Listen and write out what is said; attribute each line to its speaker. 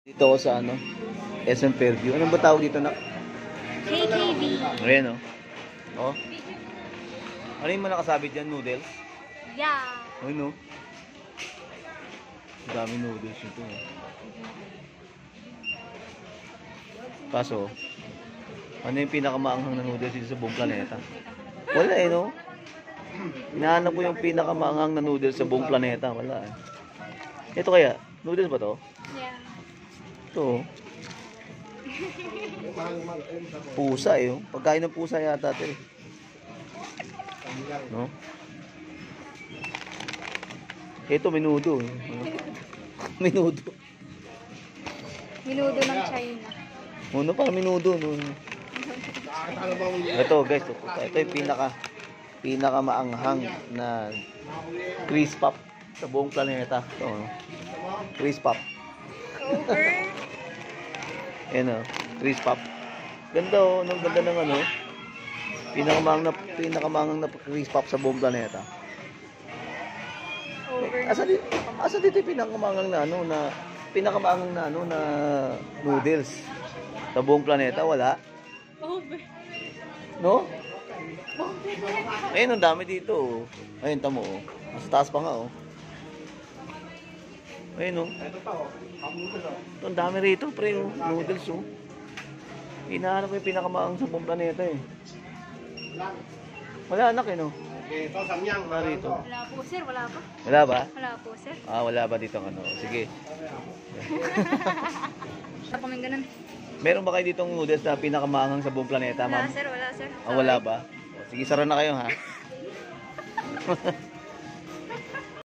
Speaker 1: Dito ako sa SM Fairview. Ano ba tawag dito na?
Speaker 2: KKB.
Speaker 1: Ayan oh. Ano yung mga nakasabit dyan? Noodles?
Speaker 2: Yeah.
Speaker 1: Ano? Ang dami noodles ito. Kaso, ano yung pinakamaanghang na noodles dito sa buong planeta? Wala no? Hinahanap ko yung pinakamaanghang na noodles sa buong planeta. Wala Ito kaya? Noodles ba to?
Speaker 2: Yeah.
Speaker 1: Ito. Pusa Pagkain ng pusa yata ito No? Ito menudo Menudo.
Speaker 2: Minudo ng China.
Speaker 1: Parang menudo Ito guys, ito yung pinaka maanghang na crisp pop sa buong planeta. Ito crisp pop.
Speaker 2: Over.
Speaker 1: Ayan crisp pop. Ganda ganda ng pinakamangang na crisp pop sa buong planeta.
Speaker 2: Over.
Speaker 1: Asa dito yung pinakamangang na na noodles sa buong planeta? Wala.
Speaker 2: Over.
Speaker 1: No? Ayun, ang dami dito. Ayun, tamo Mas taas pa nga Ayun Ito pa Ito, ang dami rito, pre noodles Hinahanap ko yung pinakamaang sa buong planeta Wala anak
Speaker 3: Ito, samyang.
Speaker 1: Narito.
Speaker 2: Wala po, sir. Wala pa.
Speaker 1: Wala ba?
Speaker 2: Wala po, sir.
Speaker 1: Wala ba dito Sige.
Speaker 2: Wala kaming ganun.
Speaker 1: Meron ba kayo ditong noodles na pinakamaanghang sa buong planeta,
Speaker 2: Wala,
Speaker 1: ma'am?
Speaker 2: sir. Wala, sir.
Speaker 1: Wala ba? Sige, sara na kayo, ha?